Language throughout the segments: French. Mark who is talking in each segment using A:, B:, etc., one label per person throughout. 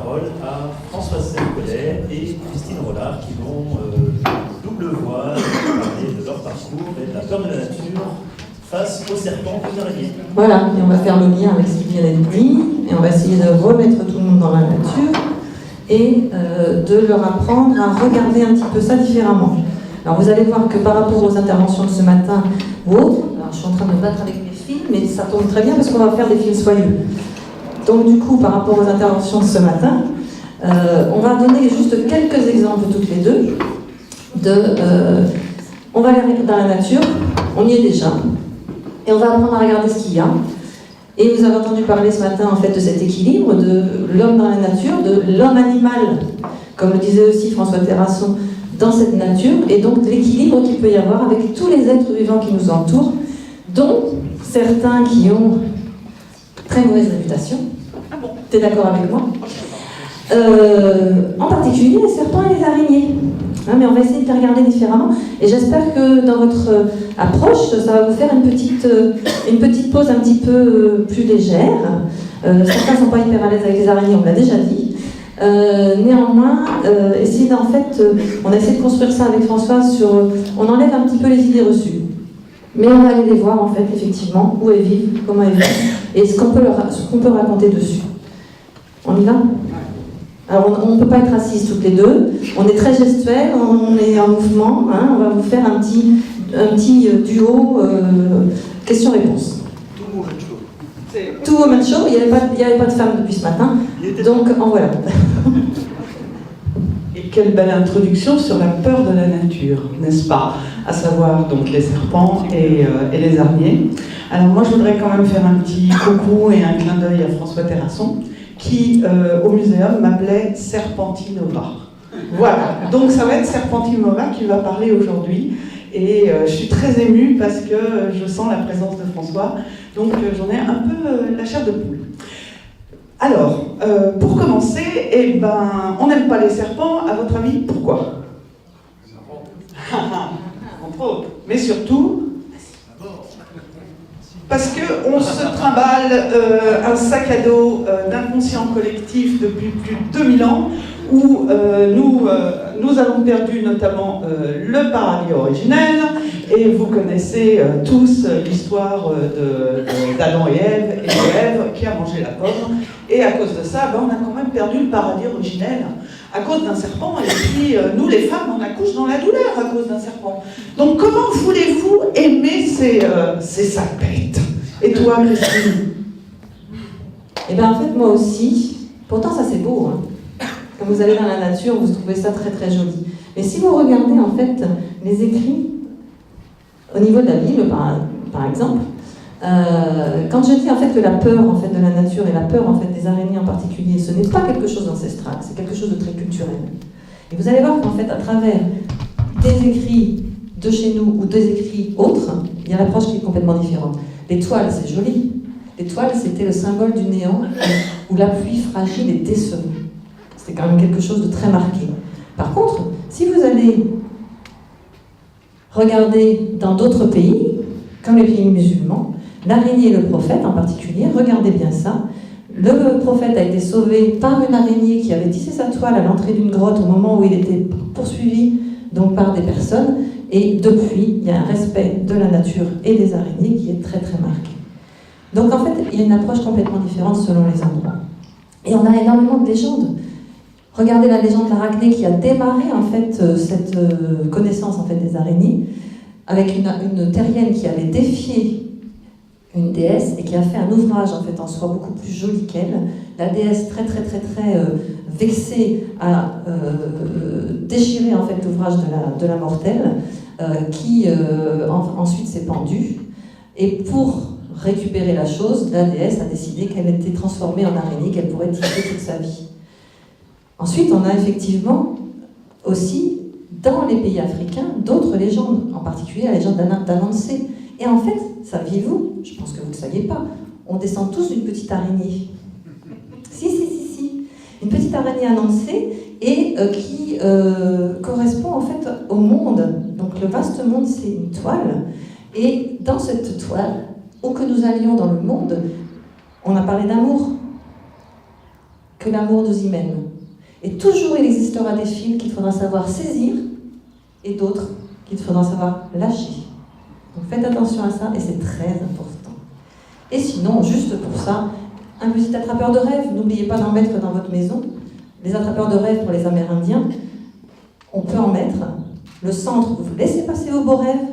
A: parole à Françoise Sercollet et Christine Rollard qui vont double voix parler de leur parcours et de la peur de la nature face aux serpents et aux araignées.
B: Voilà, et on va faire le lien avec ce qui vient d'être dit, et on va essayer de remettre tout le monde dans la nature et de leur apprendre à regarder un petit peu ça différemment. Alors vous allez voir que par rapport aux interventions de ce matin ou autres, alors je suis en train de me battre avec mes films, mais ça tombe très bien parce qu'on va faire des films soyeux. Donc du coup, par rapport aux interventions de ce matin, on va donner juste quelques exemples toutes les deux. On va aller dans la nature, on y est déjà, et on va apprendre à regarder ce qu'il y a. Et vous avez entendu parler ce matin en fait de cet équilibre de l'homme dans la nature, de l'homme animal, comme le disait aussi François Terrasson, dans cette nature, et donc l'équilibre qu'il peut y avoir avec tous les êtres vivants qui nous entourent, dont certains qui ont très mauvaise réputation. Tu es d'accord avec moi? En particulier les serpents et les araignées. Hein, mais on va essayer de les regarder différemment. Et j'espère que dans votre approche, ça va vous faire une petite pause un petit peu plus légère. Certains ne sont pas hyper à l'aise avec les araignées, on l'a déjà dit. Néanmoins, on a essayé de construire ça avec Françoise on enlève un petit peu les idées reçues. Mais on va aller les voir en fait, effectivement, où elles vivent, comment elles vivent, et ce qu'on peut raconter dessus. On y va? Alors on ne peut pas être assises toutes les deux, on est très gestuels, on est en mouvement, hein, on va vous faire un petit duo question-réponse. Tout woman show, il n'y avait pas de femme depuis ce matin, donc en voilà.
C: Et quelle belle introduction sur la peur de la nature, n'est-ce pas? À savoir donc les serpents et les araignées. Alors moi je voudrais quand même faire un petit coucou et un clin d'œil à François Terrasson, qui au muséum m'appelait Serpentinova. Voilà, donc ça va être Serpentinova qui va parler aujourd'hui. Et je suis très émue parce que je sens la présence de François, donc j'en ai un peu la chair de poule. Alors, pour commencer, on n'aime pas les serpents, à votre avis, pourquoi? Entre autres. Mais surtout, parce qu'on se trimballe un sac à dos d'inconscient collectif depuis plus de 2000 ans, où nous avons perdu notamment le paradis originel, et vous connaissez tous l'histoire d'Adam et Ève, qui a mangé la pomme, et à cause de ça, on a quand même perdu le paradis originel, à cause d'un serpent, et puis nous les femmes, on accouche dans la douleur à cause d'un serpent. Donc comment voulez-vous aimer ces sales bêtes? Et toi, Christine?
B: Eh bien en fait, moi aussi, pourtant ça c'est beau, hein. Quand vous allez dans la nature, vous trouvez ça très très joli. Mais si vous regardez en fait les écrits au niveau de la Bible, par exemple, quand je dis en fait que la peur en fait de la nature et la peur en fait des araignées en particulier, ce n'est pas quelque chose d'ancestral, c'est quelque chose de très culturel. Et vous allez voir qu'en fait à travers des écrits de chez nous ou des écrits autres, il y a l'approche qui est complètement différente. Les toiles, c'est joli. Les toiles, c'était le symbole du néant où la pluie fragile est décevante. C'est quand même quelque chose de très marqué. Par contre, si vous allez regarder dans d'autres pays, comme les pays musulmans, l'araignée et le prophète en particulier, regardez bien ça. Le prophète a été sauvé par une araignée qui avait tissé sa toile à l'entrée d'une grotte au moment où il était poursuivi donc par des personnes. Et depuis, il y a un respect de la nature et des araignées qui est très très marqué. Donc en fait, il y a une approche complètement différente selon les endroits. Et on a énormément de légendes. Regardez la légende de l'Arachné qui a démarré en fait cette connaissance en fait des araignées avec une terrienne qui avait défié une déesse et qui a fait un ouvrage en fait en soi beaucoup plus joli qu'elle. La déesse très très très très vexée a déchiré en fait l'ouvrage de la mortelle qui ensuite s'est pendue. Et pour récupérer la chose, la déesse a décidé qu'elle était transformée en araignée, qu'elle pourrait tisser toute sa vie. Ensuite, on a effectivement aussi, dans les pays africains, d'autres légendes, en particulier la légende d'Anansé. Et en fait, saviez-vous, je pense que vous ne le saviez pas, on descend tous d'une petite araignée. Si. Une petite araignée Anansé, et qui correspond en fait au monde. Donc le vaste monde, c'est une toile. Et dans cette toile, où que nous allions dans le monde, on a parlé d'amour. que l'amour nous y mène. Et toujours il existera des fils qu'il faudra savoir saisir et d'autres qu'il faudra savoir lâcher. Donc faites attention à ça et c'est très important. Et sinon, juste pour ça, un petit attrapeur de rêve, n'oubliez pas d'en mettre dans votre maison. Les attrapeurs de rêve pour les Amérindiens, on peut en mettre. Le centre, vous laissez passer vos beaux rêves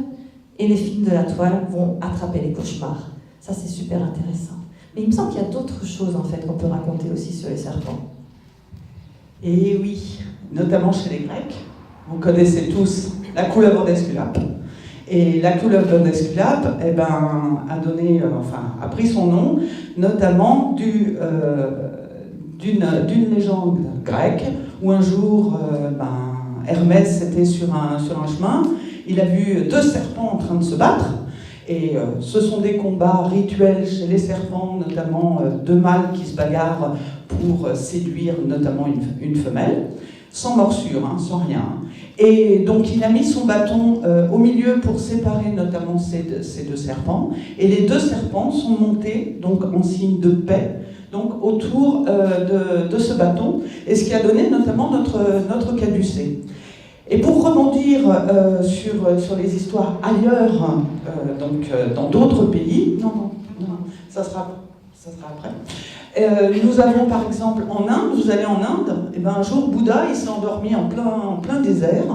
B: et les fils de la toile vont attraper les cauchemars. Ça, c'est super intéressant. Mais il me semble qu'il y a d'autres choses en fait qu'on peut raconter aussi sur les serpents.
C: Et oui, notamment chez les Grecs, vous connaissez tous la couleuvre d'Esculape. Et la couleuvre d'Esculape a pris son nom notamment d'une légende grecque où un jour Hermès était sur un chemin, il a vu deux serpents en train de se battre. Et ce sont des combats rituels chez les serpents, notamment deux mâles qui se bagarrent pour séduire notamment une femelle, sans morsure, sans rien. Et donc il a mis son bâton au milieu pour séparer notamment ces deux serpents. Et les deux serpents sont montés donc en signe de paix donc, autour de ce bâton, et ce qui a donné notamment notre caducée. Et pour rebondir sur les histoires ailleurs, dans d'autres pays, non, ça sera après. Nous avons par exemple en Inde, vous allez en Inde, et un jour Bouddha il s'est endormi en plein désert,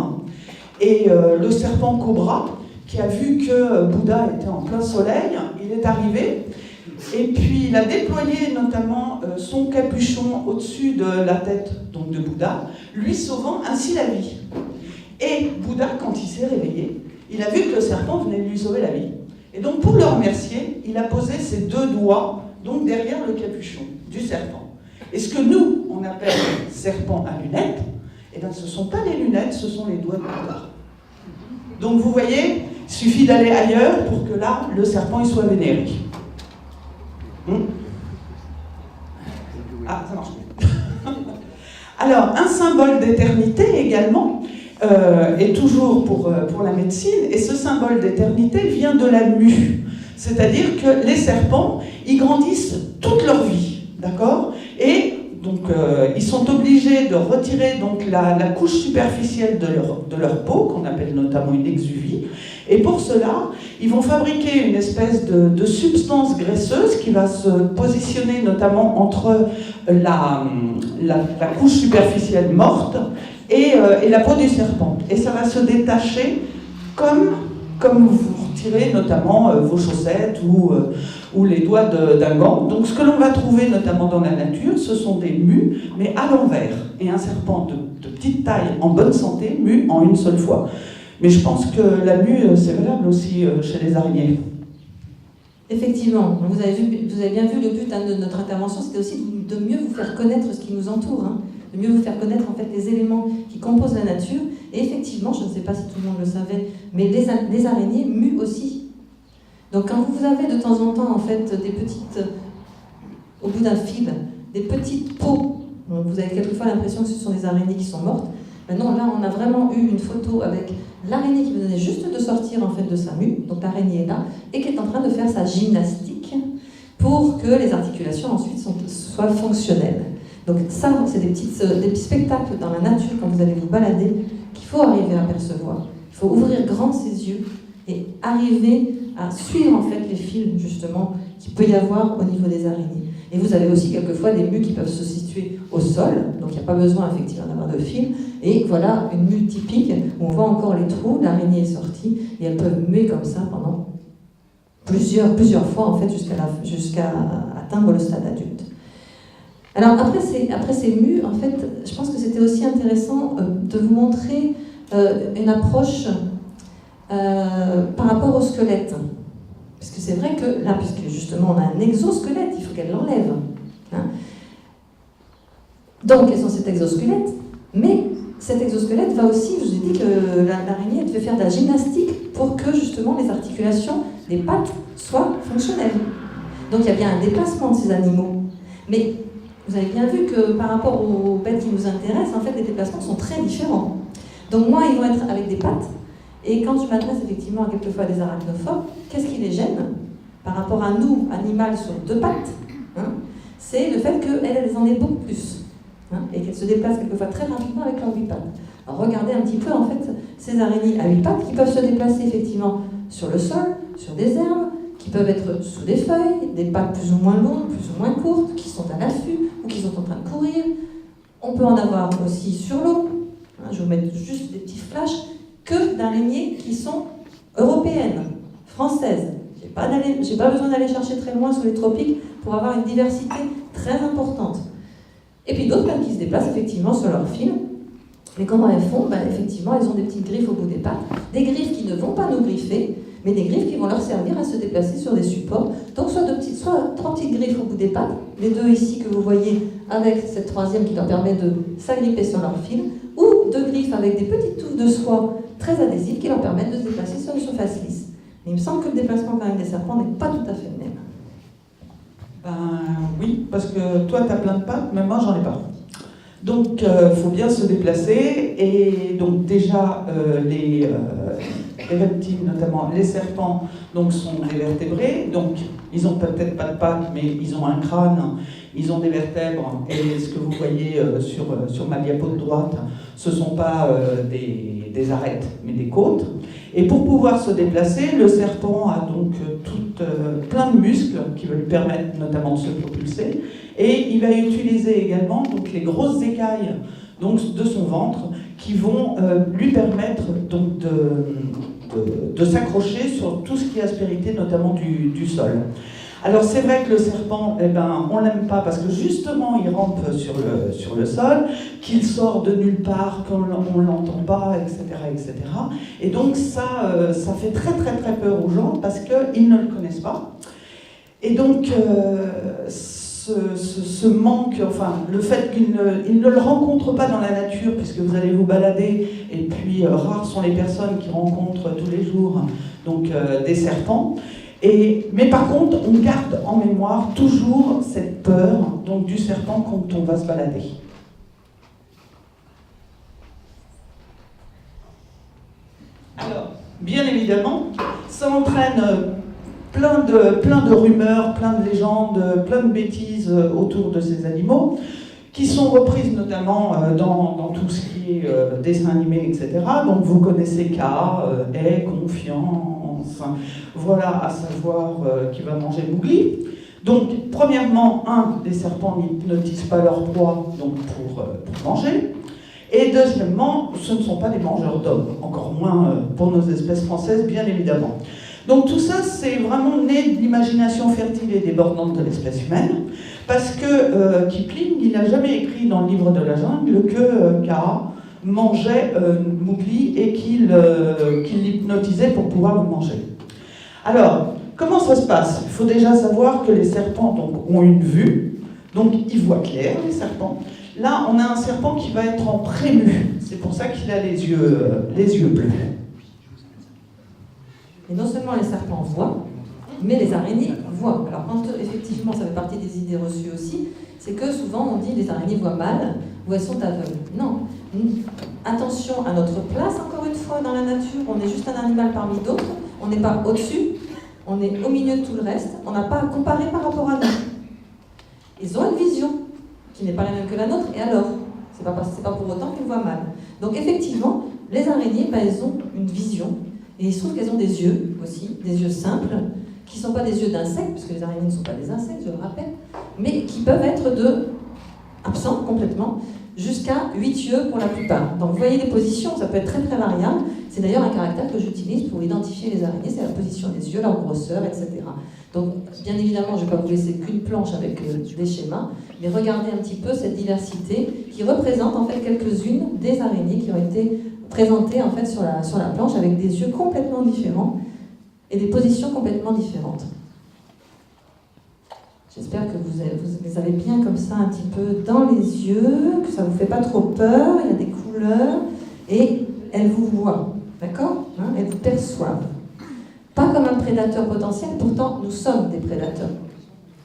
C: et le serpent cobra, qui a vu que Bouddha était en plein soleil, il est arrivé, et puis il a déployé notamment son capuchon au-dessus de la tête donc, de Bouddha, lui sauvant ainsi la vie. Et Bouddha, quand il s'est réveillé, il a vu que le serpent venait de lui sauver la vie. Et donc, pour le remercier, il a posé ses deux doigts donc derrière le capuchon du serpent. Et ce que nous, on appelle serpent à lunettes, ce ne sont pas les lunettes, ce sont les doigts de Bouddha. Donc, vous voyez, il suffit d'aller ailleurs pour que là, le serpent il soit vénéré. Ah, ça marche plus. Alors, un symbole d'éternité également, et toujours pour la médecine, et ce symbole d'éternité vient de la mue. C'est-à-dire que les serpents, ils grandissent toute leur vie, d'accord ? Et donc, ils sont obligés de retirer donc, la couche superficielle de leur peau, qu'on appelle notamment une exuvie, et pour cela, ils vont fabriquer une espèce de substance graisseuse qui va se positionner notamment entre la couche superficielle morte et la peau du serpent. Et ça va se détacher comme vous retirez notamment vos chaussettes ou les doigts d'un gant. Donc ce que l'on va trouver notamment dans la nature, ce sont des mues, mais à l'envers. Et un serpent de petite taille, en bonne santé, mue en une seule fois. Mais je pense que la mue, c'est valable aussi chez les araignées.
B: Effectivement, vous avez bien vu le but de notre intervention, c'était aussi de mieux vous faire connaître ce qui nous entoure, de mieux vous faire connaître en fait les éléments qui composent la nature. Et effectivement, je ne sais pas si tout le monde le savait, mais les araignées muent aussi. Donc quand vous avez de temps en temps en fait des petites, au bout d'un fil, des petites peaux, vous avez quelquefois l'impression que ce sont des araignées qui sont mortes. Non, là on a vraiment eu une photo avec l'araignée qui venait juste de sortir en fait de sa mue, donc l'araignée est là, et qui est en train de faire sa gymnastique pour que les articulations ensuite soient fonctionnelles. Donc ça, c'est des petits spectacles dans la nature quand vous allez vous balader qu'il faut arriver à percevoir. Il faut ouvrir grand ses yeux et arriver à suivre en fait les fils justement qu'il peut y avoir au niveau des araignées. Et vous avez aussi quelquefois des mues qui peuvent se situer au sol, donc il n'y a pas besoin effectivement d'avoir de fil. Et voilà une mue typique où on voit encore les trous, l'araignée est sortie et elles peuvent muer comme ça pendant plusieurs fois en fait jusqu'à atteindre le stade adulte. Alors après ces mues, en fait, je pense que c'était aussi intéressant de vous montrer une approche par rapport au squelette. Parce que c'est vrai que là, puisque justement on a un exosquelette, il faut qu'elle l'enlève. Donc elles ont cet exosquelette, mais cet exosquelette va aussi, je vous ai dit que l'araignée devait faire de la gymnastique pour que justement les articulations des pattes soient fonctionnelles. Donc il y a bien un déplacement de ces animaux. Mais vous avez bien vu que par rapport aux bêtes qui nous intéressent, en fait les déplacements sont très différents. Donc moi, ils vont être avec des pattes. Et quand je m'adresse effectivement à quelquefois des arachnophobes, qu'est-ce qui les gêne par rapport à nous, animal sur deux pattes, c'est le fait qu'elles en aient beaucoup plus. et qu'elles se déplacent quelquefois très rapidement avec leurs 8 pattes. Alors regardez un petit peu en fait ces araignées à 8 pattes qui peuvent se déplacer effectivement sur le sol, sur des herbes, qui peuvent être sous des feuilles, des pattes plus ou moins longues, plus ou moins courtes, qui sont à l'affût ou qui sont en train de courir. On peut en avoir aussi sur l'eau. Je vais vous mettre juste des petits flashs que d'araignées qui sont européennes, françaises. J'ai pas besoin d'aller chercher très loin sous les tropiques pour avoir une diversité très importante. Et puis d'autres qui se déplacent effectivement sur leur fil. Mais comment elles font? Effectivement, elles ont des petites griffes au bout des pattes, des griffes qui ne vont pas nous griffer, mais des griffes qui vont leur servir à se déplacer sur des supports. Donc soit 3 petites griffes au bout des pattes, les 2 ici que vous voyez avec cette troisième qui leur permet de s'agripper sur leur fil, ou 2 griffes avec des petites touffes de soie très adhésives qui leur permettent de se déplacer sur une surface lisse. Mais il me semble que le déplacement quand même des serpents n'est pas tout à fait le même.
C: Oui, parce que toi tu as plein de pattes, mais moi j'en ai pas. Donc il faut bien se déplacer, et donc déjà les reptiles, notamment les serpents, donc, sont des vertébrés, donc ils n'ont peut-être pas de pattes, mais ils ont un crâne, ils ont des vertèbres, et ce que vous voyez sur ma diapo de droite, ce ne sont pas des arêtes, mais des côtes. Et pour pouvoir se déplacer, le serpent a donc plein de muscles qui veulent lui permettre notamment de se propulser, et il va utiliser également donc, les grosses écailles donc, de son ventre qui vont lui permettre donc, de s'accrocher sur tout ce qui est aspérité, notamment du sol. Alors c'est vrai que le serpent, on l'aime pas parce que justement il rampe sur le sol, qu'il sort de nulle part, qu'on ne l'entend pas, etc., etc. Et donc ça fait très très très peur aux gens parce qu'ils ne le connaissent pas. Et donc ce manque, enfin le fait qu'ils ne le rencontrent pas dans la nature, puisque vous allez vous balader, et puis rares sont les personnes qui rencontrent tous les jours donc, des serpents. Mais par contre, on garde en mémoire toujours cette peur donc, du serpent quand on va se balader. Alors, bien évidemment, ça entraîne plein de rumeurs, plein de légendes, plein de bêtises autour de ces animaux, qui sont reprises notamment dans tout ce qui est dessin animé, etc. Donc vous connaissez K, Aie, Confiance, voilà, à savoir qui va manger Mowgli. Donc premièrement, les serpents n'hypnotisent pas leur proie donc pour manger. Et deuxièmement, ce ne sont pas des mangeurs d'hommes, encore moins pour nos espèces françaises, bien évidemment. Donc tout ça, c'est vraiment né de l'imagination fertile et débordante de l'espèce humaine, parce que Kipling, il n'a jamais écrit dans le livre de la jungle que Kaa mangeait Mowgli et qu'il l'hypnotisait pour pouvoir le manger. Alors, comment ça se passe? Il faut déjà savoir que les serpents donc, ont une vue, donc ils voient clair, les serpents. Là, on a un serpent qui va être en prému, c'est pour ça qu'il a les yeux bleus.
B: Et non seulement les serpents voient, mais les araignées voient. Alors quand effectivement, ça fait partie des idées reçues aussi, c'est que souvent on dit les araignées voient mal ou elles sont aveugles. Non. Attention à notre place, encore une fois, dans la nature. On est juste un animal parmi d'autres. On n'est pas au-dessus, on est au milieu de tout le reste. On n'a pas à comparer par rapport à nous. Ils ont une vision qui n'est pas la même que la nôtre, et alors c'est pas pour autant qu'ils voient mal. Donc effectivement, les araignées, elles ont une vision. Et il se trouve qu'elles ont des yeux aussi, des yeux simples, qui ne sont pas des yeux d'insectes, puisque les araignées ne sont pas des insectes, je le rappelle, mais qui peuvent être absents complètement, jusqu'à 8 yeux pour la plupart. Donc vous voyez les positions, ça peut être très très variable. C'est d'ailleurs un caractère que j'utilise pour identifier les araignées, c'est la position des yeux, leur grosseur, etc. Donc bien évidemment, je ne vais pas vous laisser qu'une planche avec des schémas, mais regardez un petit peu cette diversité qui représente en fait quelques-unes des araignées qui ont été présentées en fait sur la planche avec des yeux complètement différents et des positions complètement différentes. J'espère que vous les avez bien comme ça un petit peu dans les yeux, que ça ne vous fait pas trop peur, il y a des couleurs, et elles vous voient, d'accord, elles vous perçoivent. Pas comme un prédateur potentiel, pourtant nous sommes des prédateurs.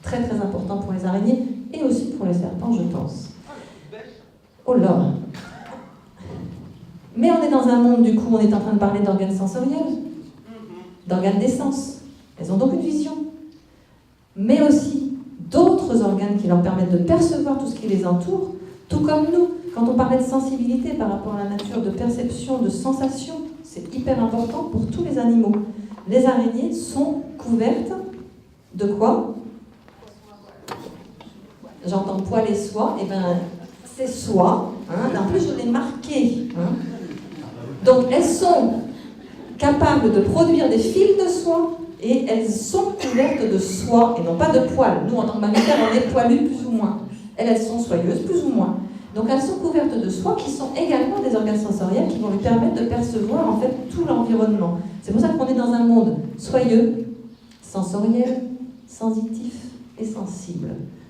B: Très très important pour les araignées et aussi pour les serpents, je pense. Oh là! Mais on est dans un monde, du coup, on est en train de parler d'organes sensoriels, d'organes des sens. Elles ont donc une vision. Mais aussi d'autres organes qui leur permettent de percevoir tout ce qui les entoure, Tout comme nous, quand on parlait de sensibilité par rapport à la nature, de perception, de sensation, c'est hyper important pour tous les animaux. Les araignées sont couvertes de quoi? J'entends poil et soie, et bien c'est soie, hein. En plus je l'ai marqué. Hein. Donc elles sont capables de produire des fils de soie et elles sont couvertes de soie et non pas de poils. Nous en tant que mammifères on est poilus plus ou moins. Elles sont soyeuses plus ou moins. Donc elles sont couvertes de soie qui sont également des organes sensoriels qui vont lui permettre de percevoir en fait tout l'environnement. C'est pour ça qu'on est dans un monde soyeux, sensoriel, sensitif et sensible.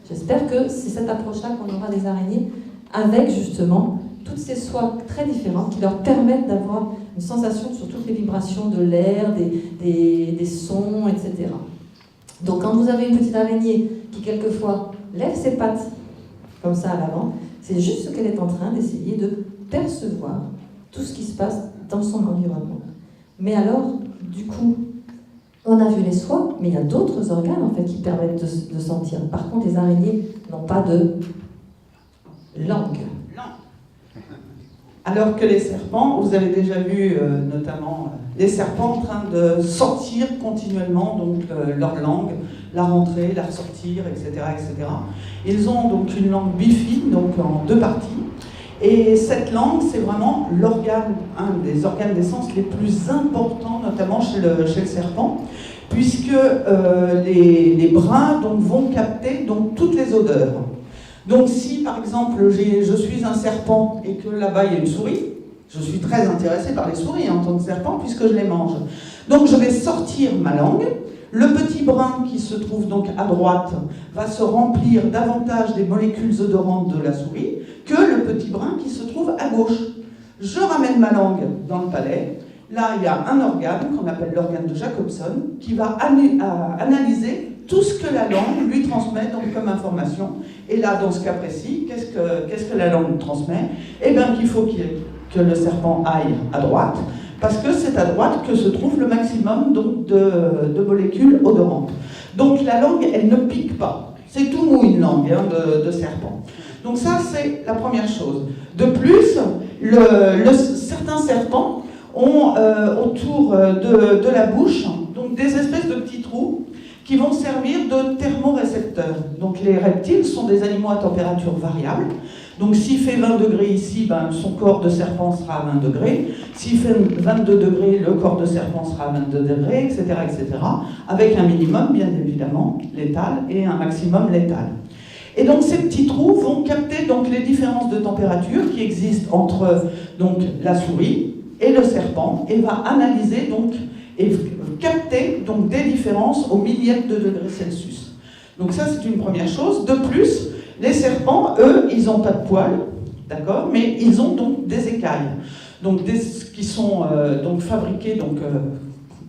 B: J'espère que c'est cette approche-là qu'on aura des araignées avec justement toutes ces soies très différentes qui leur permettent d'avoir une sensation sur toutes les vibrations de l'air, des sons, etc. Donc quand vous avez une petite araignée qui quelquefois lève ses pattes comme ça à l'avant, c'est juste qu'elle est en train d'essayer de percevoir tout ce qui se passe dans son environnement. Mais alors, du coup, on a vu les soies, mais il y a d'autres organes en fait qui permettent de sentir. Par contre, les araignées n'ont pas de langue.
C: Alors que les serpents, vous avez déjà vu notamment les serpents en train de sortir continuellement donc leur langue, la rentrer, la ressortir, etc., etc. Ils ont donc une langue bifide, donc en deux parties. Et cette langue, c'est vraiment l'organe, un des organes des sens les plus importants, notamment chez le serpent, puisque les brins donc, vont capter donc, toutes les odeurs. Donc si par exemple je suis un serpent et que là-bas il y a une souris, je suis très intéressée par les souris en tant que serpent puisque je les mange. Donc je vais sortir ma langue, le petit brin qui se trouve donc à droite va se remplir davantage des molécules odorantes de la souris que le petit brin qui se trouve à gauche. Je ramène ma langue dans le palais, là il y a un organe qu'on appelle l'organe de Jacobson qui va analyser tout ce que la langue lui transmet donc, comme information. Et là, dans ce cas précis, qu'est-ce que la langue transmet? Eh bien, qu'il faut que le serpent aille à droite, parce que c'est à droite que se trouve le maximum donc, de molécules odorantes. Donc la langue, elle ne pique pas. C'est tout mou une langue hein, de serpent. Donc ça, c'est la première chose. De plus, certains serpents ont autour de la bouche donc, des espèces de petits trous qui vont servir de thermorécepteurs. Donc les reptiles sont des animaux à température variable. Donc s'il fait 20 degrés ici, ben, son corps de serpent sera à 20 degrés. S'il fait 22 degrés, le corps de serpent sera à 22 degrés, etc., etc. Avec un minimum, bien évidemment, létal et un maximum létal. Et donc ces petits trous vont capter donc, les différences de température qui existent entre donc, la souris et le serpent et va analyser donc, et capter donc, des différences au millième de degré Celsius. Donc ça, c'est une première chose. De plus, les serpents, eux, ils n'ont pas de poils, d'accord, mais ils ont donc des écailles, donc qui sont donc fabriquées donc,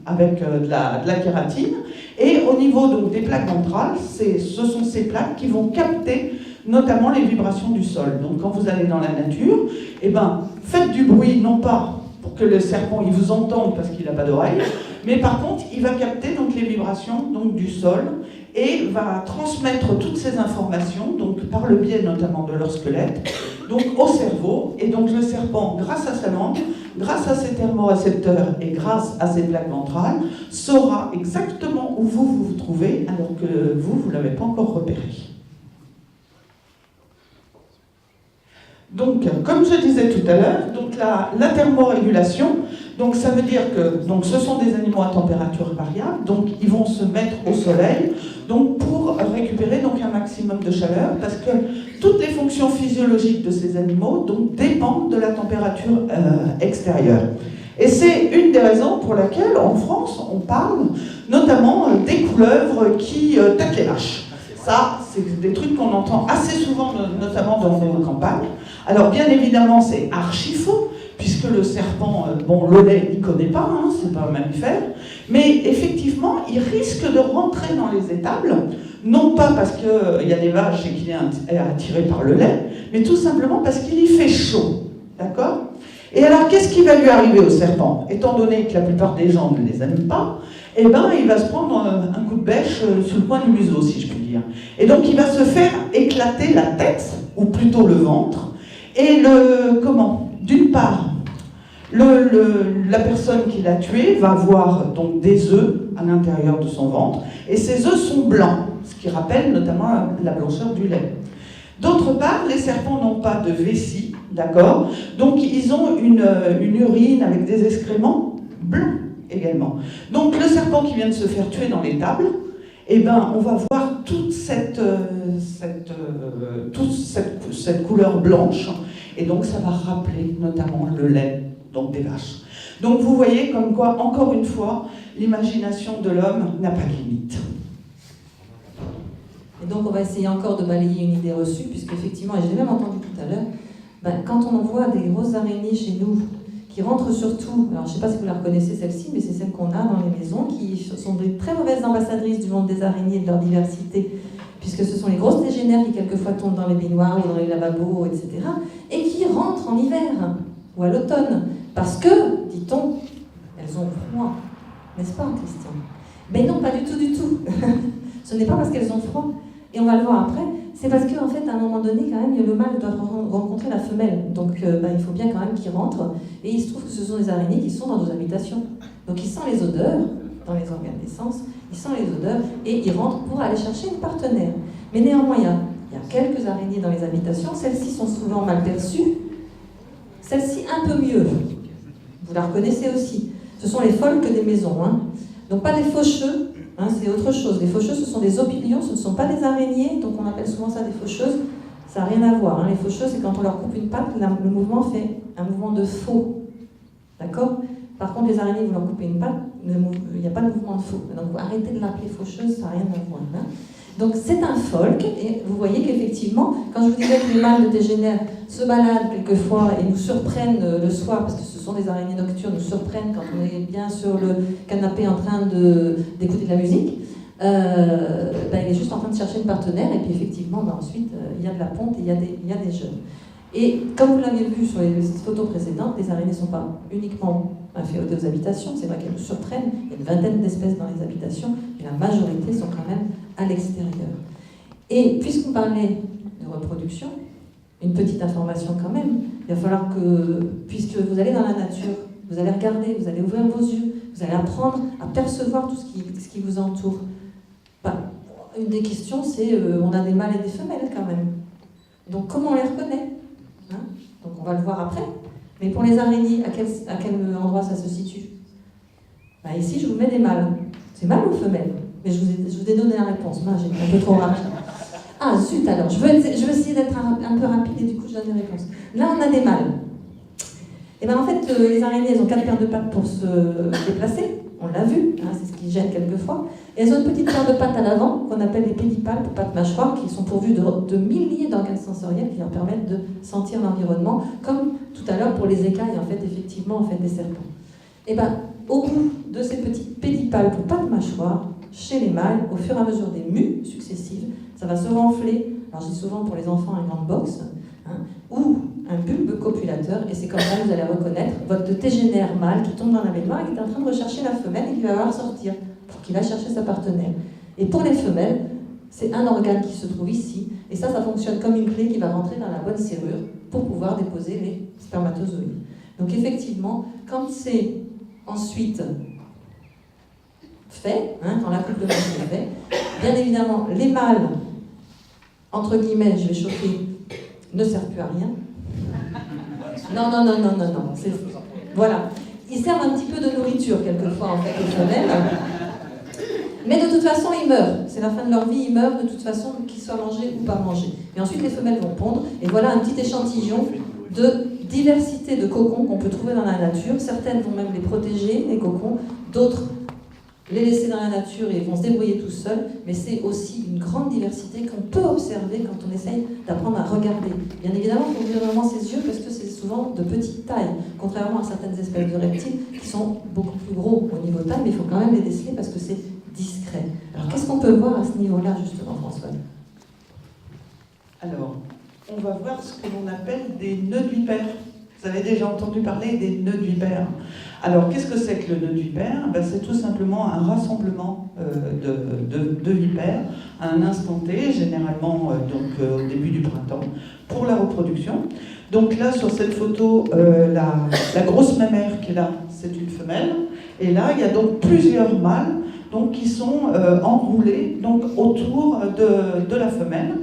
C: avec de la kératine. Et au niveau donc, des plaques ventrales, ce sont ces plaques qui vont capter notamment les vibrations du sol. Donc quand vous allez dans la nature, eh ben, faites du bruit, non pas pour que le serpent il vous entende parce qu'il n'a pas d'oreille, mais par contre il va capter donc, les vibrations donc, du sol et va transmettre toutes ces informations donc, par le biais notamment de leur squelette donc, au cerveau. Et donc le serpent, grâce à sa langue, grâce à ses thermorécepteurs et grâce à ses plaques ventrales, saura exactement où vous trouvez alors que vous ne l'avez pas encore repéré. Donc, comme je disais tout à l'heure, donc la thermorégulation, donc ça veut dire que donc ce sont des animaux à température variable, donc ils vont se mettre au soleil donc pour récupérer donc un maximum de chaleur, parce que toutes les fonctions physiologiques de ces animaux donc dépendent de la température extérieure. Et c'est une des raisons pour laquelle en France on parle notamment des couleuvres qui tâtent les vaches. Ça, c'est des trucs qu'on entend assez souvent, notamment dans nos campagnes. Alors bien évidemment, c'est archi faux, puisque le serpent, bon, le lait, il ne connaît pas, hein, c'est pas un mammifère, mais effectivement, il risque de rentrer dans les étables, non pas parce qu'il y a des vaches et qu'il est attiré par le lait, mais tout simplement parce qu'il y fait chaud, d'accord? Et alors, qu'est-ce qui va lui arriver au serpent? Étant donné que la plupart des gens ne les aiment pas, eh ben, il va se prendre un coup de bêche sur le coin du museau, si je puis dire. Et donc, il va se faire éclater la tête, ou plutôt le ventre, Et d'une part, la personne qui l'a tué va avoir donc des œufs à l'intérieur de son ventre, et ces œufs sont blancs, ce qui rappelle notamment la blancheur du lait. D'autre part, les serpents n'ont pas de vessie, d'accord? Donc ils ont une urine avec des excréments blancs également. Donc le serpent qui vient de se faire tuer dans l'étable, eh ben, on va voir toute cette couleur blanche, et donc ça va rappeler notamment le lait donc des vaches. Donc vous voyez comme quoi, encore une fois, l'imagination de l'homme n'a pas de limite.
B: Et donc on va essayer encore de balayer une idée reçue, puisqu'effectivement, et je l'ai même entendu tout à l'heure, quand on voit des grosses araignées chez nous, qui rentrent surtout, alors je ne sais pas si vous la reconnaissez celle-ci, mais c'est celle qu'on a dans les maisons, qui sont des très mauvaises ambassadrices du monde des araignées et de leur diversité, puisque ce sont les grosses légionnaires qui quelquefois tombent dans les baignoires ou dans les lavabos, etc., et qui rentrent en hiver ou à l'automne, parce que, dit-on, elles ont froid, n'est-ce pas, Christian? Mais non, pas du tout, du tout. Ce n'est pas parce qu'elles ont froid, et on va le voir après, c'est parce qu'en fait, à un moment donné, quand même, le mâle doit rencontrer la femelle. Donc, il faut bien quand même qu'il rentre. Et il se trouve que ce sont des araignées qui sont dans nos habitations. Donc, ils sentent les odeurs, dans les organes d'essence, ils sentent les odeurs, et ils rentrent pour aller chercher une partenaire. Mais néanmoins, il y a quelques araignées dans les habitations. Celles-ci sont souvent mal perçues. Celle-ci, un peu mieux. Vous la reconnaissez aussi. Ce sont les folles des maisons. Donc, pas des faucheux. C'est autre chose. Les faucheuses, ce sont des opilions, ce ne sont pas des araignées, donc on appelle souvent ça des faucheuses. Ça n'a rien à voir. Les faucheuses, c'est quand on leur coupe une patte, le mouvement fait un mouvement de faux. D'accord? Par contre, les araignées, vous leur coupez une patte, il n'y a pas de mouvement de faux. Donc arrêtez de l'appeler faucheuse, ça n'a rien à voir. Donc c'est un folk, et vous voyez qu'effectivement, quand je vous disais que les mâles de Tégénère se baladent quelquefois et nous surprennent le soir, parce que ce sont des araignées nocturnes, nous surprennent quand on est bien sur le canapé en train d'écouter de la musique, il est juste en train de chercher une partenaire, et puis effectivement, ensuite, il y a de la ponte et il y a des jeunes. Et comme vous l'avez vu sur les photos précédentes, les araignées ne sont pas uniquement inféodées aux habitations, c'est vrai qu'elles nous surprennent, il y a une vingtaine d'espèces dans les habitations, mais la majorité sont quand même à l'extérieur. Et puisqu'on parlait de reproduction, une petite information quand même, il va falloir que, puisque vous allez dans la nature, vous allez regarder, vous allez ouvrir vos yeux, vous allez apprendre à percevoir tout ce qui vous entoure. Une des questions, c'est, on a des mâles et des femelles quand même. Donc comment on les reconnaît? Donc on va le voir après. Mais pour les araignées, à quel endroit ça se situe? Ici, je vous mets des mâles. C'est mâle ou femelle? Mais je vous ai donné la réponse. J'ai été un peu trop rapide. Ah zut alors, je veux essayer d'être un peu rapide et du coup je donne les réponses. Là, on a des mâles. Et en fait, les araignées, elles ont 4 paires de pattes pour se déplacer. On l'a vu, c'est ce qui gêne quelquefois. Et elles ont une petite paire de pattes à l'avant, qu'on appelle les pédipalpes, pattes mâchoires, qui sont pourvues de milliers d'organes sensoriels qui leur permettent de sentir l'environnement, comme tout à l'heure pour les écailles, effectivement, des serpents. Et au bout de ces petites pédipalpes ou pattes mâchoires, chez les mâles, au fur et à mesure des mues successives, ça va se renfler, alors je dis souvent pour les enfants un grande box, ou un bulbe copulateur, et c'est comme ça que vous allez reconnaître votre tégénère mâle qui tombe dans la baignoire et qui est en train de rechercher la femelle et qui va voir sortir pour qu'il va chercher sa partenaire. Et pour les femelles, c'est un organe qui se trouve ici, et ça fonctionne comme une clé qui va rentrer dans la bonne serrure pour pouvoir déposer les spermatozoïdes. Donc effectivement, quand c'est ensuite fait, quand la coupe de match est faite, bien évidemment, les mâles, entre guillemets, je vais choquer, ne servent plus à rien. Non. Voilà. Ils servent un petit peu de nourriture, quelquefois, aux femelles. Mais de toute façon, ils meurent. C'est la fin de leur vie, ils meurent de toute façon, qu'ils soient mangés ou pas mangés. Et ensuite, les femelles vont pondre. Et voilà un petit échantillon de diversité de cocons qu'on peut trouver dans la nature. Certaines vont même les protéger, les cocons. D'autres les laisser dans la nature et ils vont se débrouiller tout seuls, mais c'est aussi une grande diversité qu'on peut observer quand on essaye d'apprendre à regarder. Bien évidemment, il faut ouvrir vraiment ses yeux parce que c'est souvent de petite taille, contrairement à certaines espèces de reptiles qui sont beaucoup plus gros au niveau de taille, mais il faut quand même les déceler parce que c'est discret. Alors qu'est-ce qu'on peut voir à ce niveau-là, justement, François?
C: Alors, on va voir ce que l'on appelle des nœuds de vipère. Vous avez déjà entendu parler des nœuds de vipère. Alors, qu'est-ce que c'est que le nœud de vipère? C'est tout simplement un rassemblement de vipères à un instant T, généralement au début du printemps, pour la reproduction. Donc là, sur cette photo, la grosse mammaire qui est là, c'est une femelle. Et là, il y a donc plusieurs mâles qui sont enroulés autour de la femelle.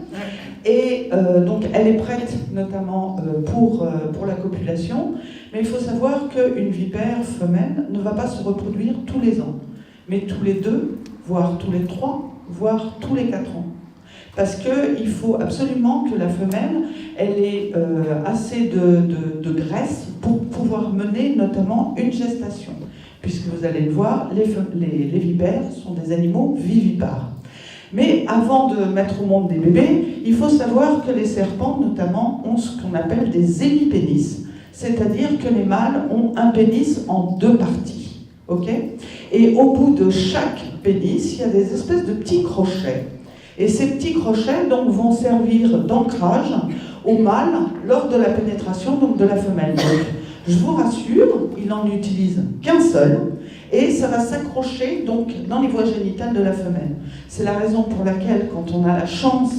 C: Et donc elle est prête notamment pour la copulation, mais il faut savoir qu'une vipère femelle ne va pas se reproduire tous les ans, mais tous les 2, voire tous les 3, voire tous les 4 ans. Parce qu'il faut absolument que la femelle elle ait assez de graisse pour pouvoir mener notamment une gestation. Puisque vous allez le voir, les vipères sont des animaux vivipares. Mais avant de mettre au monde des bébés, il faut savoir que les serpents, notamment, ont ce qu'on appelle des hémipénis, c'est-à-dire que les mâles ont un pénis en 2 parties. Okay ? Et au bout de chaque pénis, il y a des espèces de petits crochets. Et ces petits crochets vont servir d'ancrage au mâle lors de la pénétration de la femelle. Donc, je vous rassure, il n'en utilise qu'un seul. Et ça va s'accrocher dans les voies génitales de la femelle. C'est la raison pour laquelle, quand on a la chance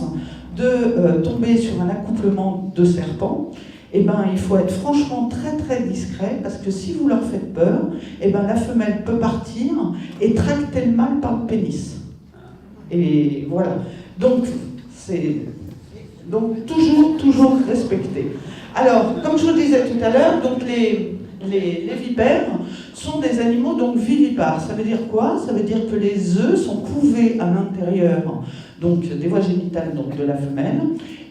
C: de tomber sur un accouplement de serpents, il faut être franchement très très discret, parce que si vous leur faites peur, la femelle peut partir et tracter le mâle par le pénis. Et voilà. Donc, c'est toujours respecté. Alors, comme je vous le disais tout à l'heure, les vipères sont des animaux vivipares. Ça veut dire quoi? Ça veut dire que les œufs sont couvés à l'intérieur des voies génitales de la femelle,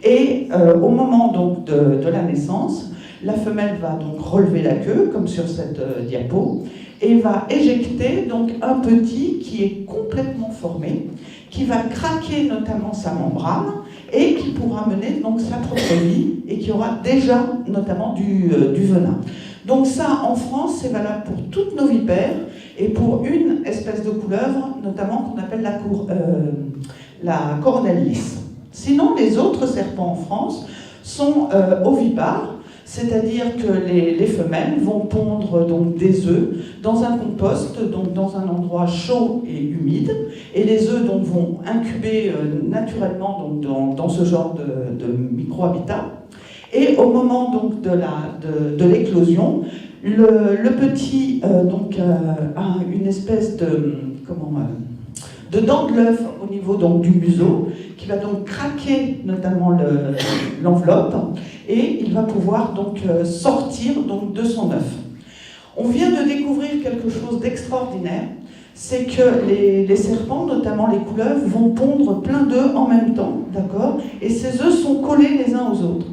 C: et au moment de la naissance, la femelle va relever la queue, comme sur cette diapo, et va éjecter un petit qui est complètement formé, qui va craquer notamment sa membrane, et qui pourra mener sa propre vie, et qui aura déjà notamment du venin. Donc ça, en France, c'est valable pour toutes nos vipères et pour une espèce de couleuvre, notamment qu'on appelle la coronelle lisse. Sinon, les autres serpents en France sont ovipares, c'est-à-dire que les femelles vont pondre des œufs dans un compost, dans un endroit chaud et humide, et les œufs vont incuber naturellement dans ce genre de micro-habitat. Et au moment de l'éclosion, le petit a une espèce de dent de l'œuf au niveau du museau, qui va craquer notamment l'enveloppe, et il va pouvoir sortir de son œuf. On vient de découvrir quelque chose d'extraordinaire, c'est que les serpents, notamment les couleuvres, vont pondre plein d'œufs en même temps, d'accord ? Et ces œufs sont collés les uns aux autres.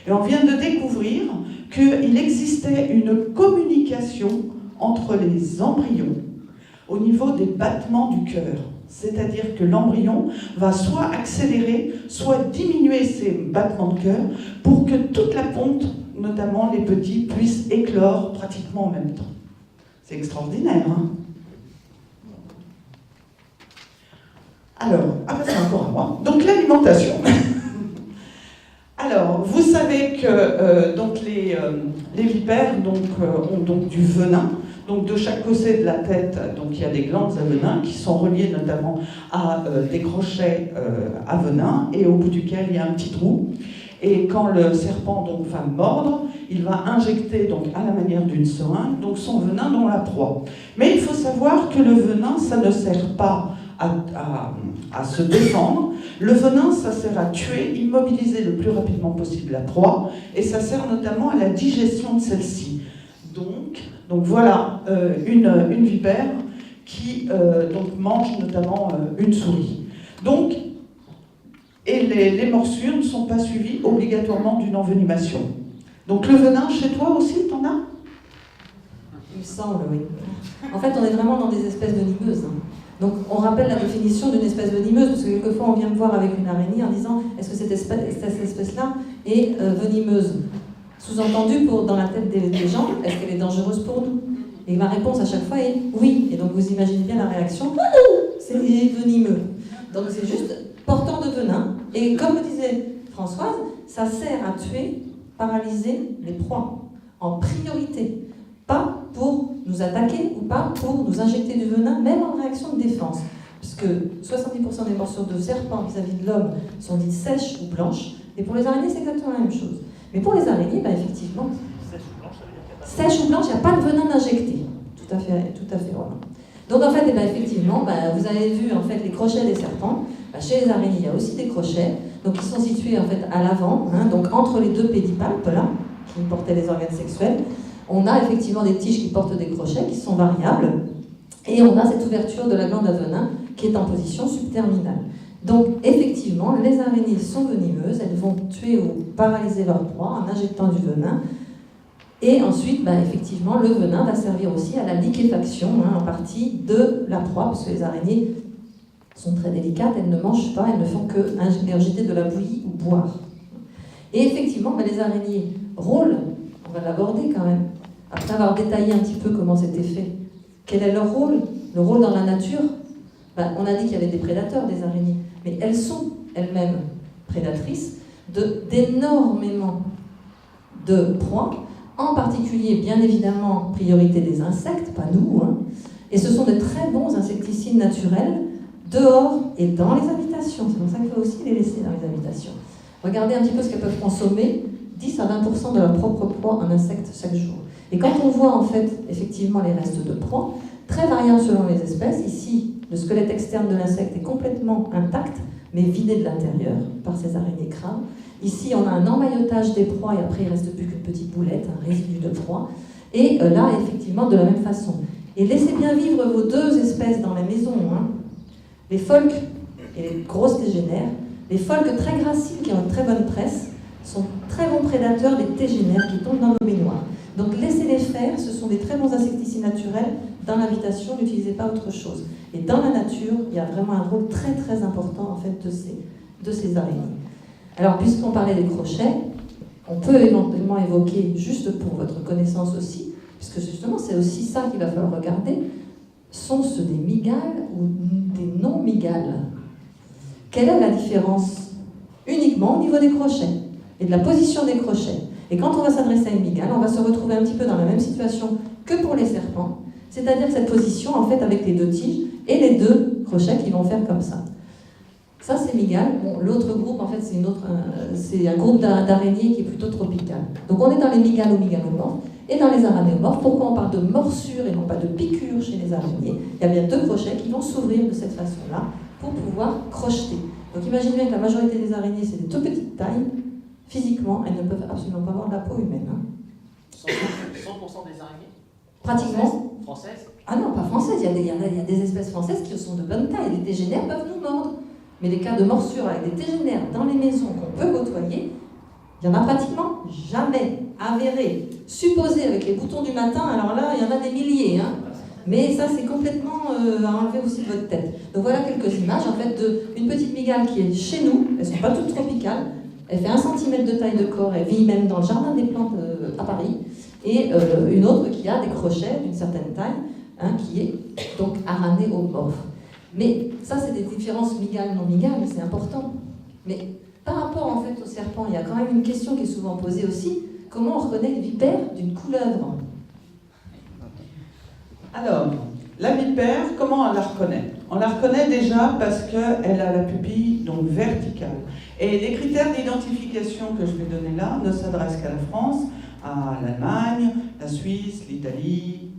C: Et on vient de découvrir qu'il existait une communication entre les embryons au niveau des battements du cœur. C'est-à-dire que l'embryon va soit accélérer, soit diminuer ses battements de cœur pour que toute la ponte, notamment les petits, puissent éclore pratiquement en même temps. C'est extraordinaire, hein ? Alors, c'est encore à moi. Donc l'alimentation. Alors, vous savez que les vipères ont du venin. Donc de chaque côté de la tête, il y a des glandes à venin qui sont reliées notamment à des crochets à venin, et au bout duquel il y a un petit trou. Et quand le serpent va mordre, il va injecter à la manière d'une seringue son venin dans la proie. Mais il faut savoir que le venin, ça ne sert pas à se défendre. Le venin, ça sert à tuer, immobiliser le plus rapidement possible la proie, et ça sert notamment à la digestion de celle-ci. Donc voilà une vipère qui mange notamment une souris. Et les morsures ne sont pas suivies obligatoirement d'une envenimation. Donc le venin, chez toi aussi, t'en as ?
B: Il me semble, oui. En fait, on est vraiment dans des espèces venimeuses. Donc on rappelle la définition d'une espèce venimeuse, parce que quelquefois on vient me voir avec une araignée en disant « Est-ce que cette espèce-là est venimeuse ?» Sous-entendu, dans la tête des gens, est-ce qu'elle est dangereuse pour nous? Et ma réponse à chaque fois est oui. Et donc vous imaginez bien la réaction, c'est venimeux. Donc c'est juste porteur de venin. Et comme disait Françoise, ça sert à tuer, paralyser les proies. en priorité, pas pour nous attaquer ou pas pour nous injecter du venin, même en réaction de défense. Puisque 70% des morsures de serpents vis-à-vis de l'homme sont dites sèches ou blanches, et pour les araignées, c'est exactement la même chose. Mais pour les araignées, effectivement, sèche ou blanche, il n'y a pas de venin injecté. Tout à fait, Romain. Donc en fait, effectivement, vous avez vu en fait les crochets des serpents. Chez les araignées, il y a aussi des crochets, donc ils sont situés en fait à l'avant, donc entre les deux pédipalpes là, qui portaient les organes sexuels. On a effectivement des tiges qui portent des crochets qui sont variables, et on a cette ouverture de la glande à venin qui est en position subterminale. Donc effectivement, les araignées sont venimeuses, elles vont tuer ou paralyser leur proie en injectant du venin. Et ensuite, effectivement, le venin va servir aussi à la liquéfaction en partie de la proie, parce que les araignées sont très délicates, elles ne mangent pas, elles ne font que ingurgiter de la bouillie ou boire. Et effectivement, les araignées rôlent, on va l'aborder quand même, après avoir détaillé un petit peu comment c'était fait. Quel est leur rôle? Le rôle dans la nature? On a dit qu'il y avait des prédateurs, des araignées, mais elles sont elles-mêmes prédatrices d'énormément de proies, en particulier, bien évidemment, priorité des insectes, pas nous, et ce sont de très bons insecticides naturels dehors et dans les habitations. C'est pour ça qu'il faut aussi les laisser dans les habitations. Regardez un petit peu ce qu'elles peuvent consommer, 10 à 20% de leur propre proie en insectes chaque jour. Et quand on voit en fait effectivement les restes de proie, très variants selon les espèces, ici le squelette externe de l'insecte est complètement intact, mais vidé de l'intérieur par ces araignées crabes. Ici, on a un emmaillotage des proies et après, il ne reste plus qu'une petite boulette, un résidu de proie. Et là, effectivement, de la même façon. Et laissez bien vivre vos deux espèces dans la maison. Les pholques et les grosses tégénaires. Les pholques très graciles qui ont une très bonne presse sont très bons prédateurs des tégénaires qui tombent dans nos baignoires. Donc laissez-les faire, ce sont des très bons insecticides naturels. Dans l'habitation, n'utilisez pas autre chose. Et dans la nature, il y a vraiment un rôle très très important en fait de ces araignées. Alors, puisqu'on parlait des crochets, on peut éventuellement évoquer, juste pour votre connaissance aussi, puisque justement c'est aussi ça qu'il va falloir regarder, sont-ce des mygales ou des non-mygales? Quelle est la différence? Uniquement au niveau des crochets et de la position des crochets. Et quand on va s'adresser à une mygale, on va se retrouver un petit peu dans la même situation que pour les serpents, c'est-à-dire cette position en fait avec les deux tiges et les deux crochets qui vont faire comme ça. Ça, c'est mygale. L'autre groupe, en fait, c'est un groupe d'araignées qui est plutôt tropical. Donc, on est dans les mygales ou mygalomorphes et dans les aranéomorphes. Pourquoi on parle de morsure et non pas de piqûre chez les araignées? Il y a bien deux crochets qui vont s'ouvrir de cette façon-là pour pouvoir crocheter. Donc, imaginez bien que la majorité des araignées, c'est des toute petites tailles. Physiquement, elles ne peuvent absolument pas avoir de la peau humaine.
D: 100% des araignées?
B: Pratiquement.
D: Françaises?
B: Ah non, pas françaises. Il y a des espèces françaises qui sont de bonne taille. Les tégénaires peuvent nous mordre. Mais les cas de morsure avec des tégénaires dans les maisons qu'on peut côtoyer, il n'y en a pratiquement jamais. Avéré. Supposé avec les boutons du matin, alors là, il y en a des milliers. Mais ça, c'est complètement à enlever aussi de votre tête. Donc voilà quelques images en fait d'une petite mygale qui est chez nous. Elles ne sont pas toutes tropicales. Elle fait 1 cm de taille de corps. Elle vit même dans le jardin des plantes à Paris. Et une autre qui a des crochets d'une certaine taille, qui est donc aranéomorphe. Mais ça, c'est des différences mygales-non-mygales, c'est important. Mais par rapport en fait au serpent, il y a quand même une question qui est souvent posée aussi. Comment on reconnaît une vipère d'une couleuvre?
C: Alors, la vipère, comment on la reconnaît? On la reconnaît déjà parce qu'elle a la pupille donc verticale. Et les critères d'identification que je vais donner là ne s'adressent qu'à la France, à l'Allemagne, la Suisse, l'Italie,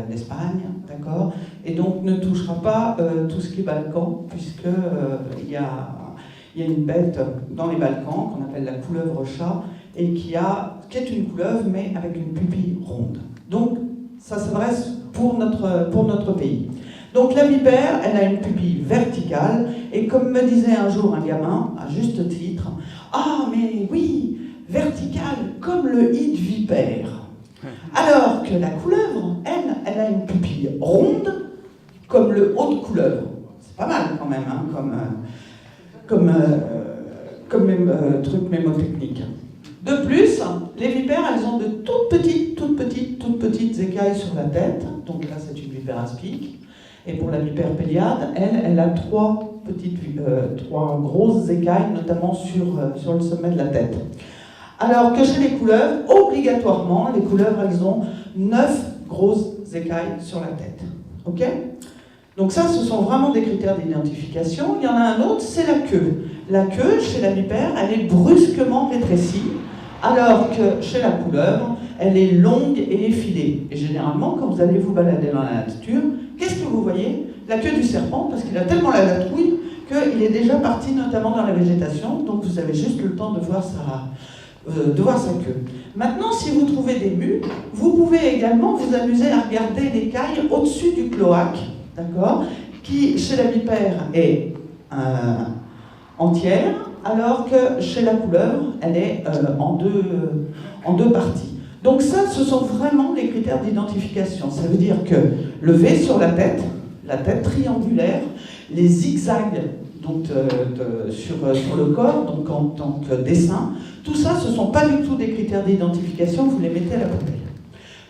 C: l'Espagne, d'accord, et donc ne touchera pas tout ce qui est Balkan, puisque il y a une bête dans les Balkans qu'on appelle la couleuvre-chat et qui est une couleuvre mais avec une pupille ronde. Donc ça s'adresse pour notre pays. Donc la vipère, elle a une pupille verticale et comme me disait un jour un gamin, à juste titre, ah mais oui, verticale comme le i de vipère. Alors que la couleuvre, elle a une pupille ronde comme le haut de couleuvre. C'est pas mal quand même, comme truc mémotechnique. De plus, les vipères, elles ont de toutes petites écailles sur la tête. Donc là, c'est une vipère aspic. Et pour la vipère péliade, elle a trois grosses écailles, notamment sur le sommet de la tête. Alors que chez les couleuvres, obligatoirement, les couleuvres, elles ont 9 grosses écailles sur la tête. Ok ? Donc ça, ce sont vraiment des critères d'identification. Il y en a un autre, c'est la queue. La queue, chez la vipère, elle est brusquement rétrécie, alors que chez la couleuvre, elle est longue et effilée. Et généralement, quand vous allez vous balader dans la nature, qu'est-ce que vous voyez ? La queue du serpent, parce qu'il a tellement la trouille qu'il est déjà parti notamment dans la végétation, donc vous avez juste le temps de voir sa queue. Maintenant, si vous trouvez des mues, vous pouvez également vous amuser à regarder l'écaille au-dessus du cloaque, d'accord, qui chez la vipère est entière, alors que chez la couleuvre, elle est en deux parties. Donc ça, ce sont vraiment les critères d'identification. Ça veut dire que le V sur la tête triangulaire, les zigzags donc, sur le corps, donc en tant que dessin, tout ça, ce ne sont pas du tout des critères d'identification, vous les mettez à la poubelle.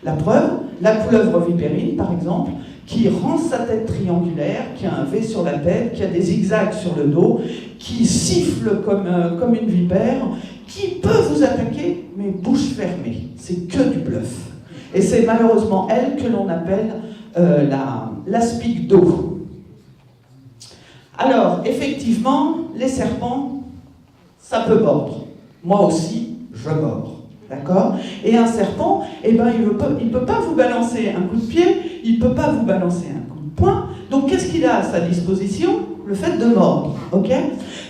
C: La preuve, la couleuvre vipérine, par exemple, qui rend sa tête triangulaire, qui a un V sur la tête, qui a des zigzags sur le dos, qui siffle comme une vipère, qui peut vous attaquer, mais bouche fermée. C'est que du bluff. Et c'est malheureusement elle que l'on appelle l'aspic d'eau. Alors, effectivement, les serpents, ça peut mordre. Moi aussi, je mords. D'accord ? Et un serpent, eh ben, il ne peut pas vous balancer un coup de pied, il ne peut pas vous balancer un coup de poing. Donc, qu'est-ce qu'il a à sa disposition ? Le fait de mordre. Ok ?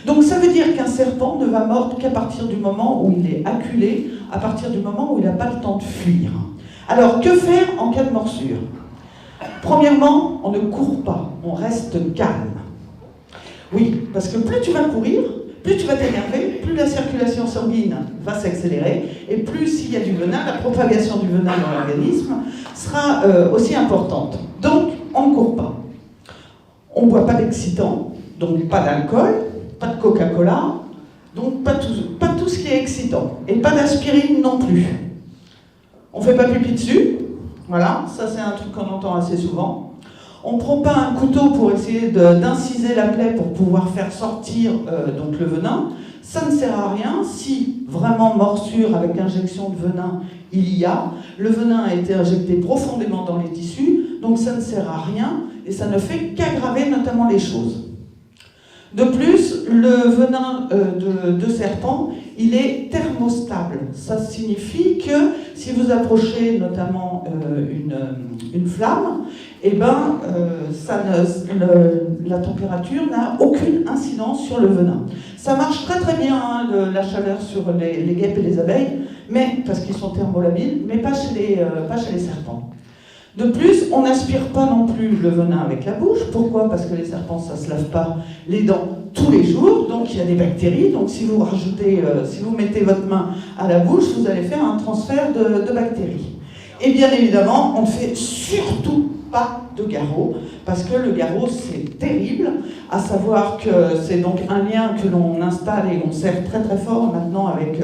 C: Donc, ça veut dire qu'un serpent ne va mordre qu'à partir du moment où il est acculé, à partir du moment où il n'a pas le temps de fuir. Alors, que faire en cas de morsure ? Premièrement, on ne court pas, on reste calme. Oui, parce que plus tu vas courir, plus tu vas t'énerver, plus la circulation sanguine va s'accélérer, et plus s'il y a du venin, la propagation du venin dans l'organisme sera aussi importante. Donc, on ne court pas. On ne boit pas d'excitant, donc pas d'alcool, pas de Coca-Cola, donc pas tout ce qui est excitant, et pas d'aspirine non plus. On ne fait pas pipi dessus, voilà, ça c'est un truc qu'on entend assez souvent. On ne prend pas un couteau pour essayer d'inciser la plaie pour pouvoir faire sortir donc le venin. Ça ne sert à rien. Si vraiment morsure avec injection de venin il y a, le venin a été injecté profondément dans les tissus, donc ça ne sert à rien et ça ne fait qu'aggraver notamment les choses. De plus, le venin de serpent, il est thermostable. Ça signifie que si vous approchez notamment une flamme, eh ben, la température n'a aucune incidence sur le venin. Ça marche très très bien, hein, la chaleur sur les guêpes et les abeilles, mais, parce qu'ils sont thermolabiles, mais pas chez les serpents. De plus, on n'aspire pas non plus le venin avec la bouche. Pourquoi ? Parce que les serpents, ça ne se lave pas les dents tous les jours, donc il y a des bactéries. Donc si vous mettez votre main à la bouche, vous allez faire un transfert de bactéries. Et bien évidemment, on ne fait surtout pas de garrot, parce que le garrot, c'est terrible, à savoir que c'est donc un lien que l'on installe et on serre très très fort maintenant avec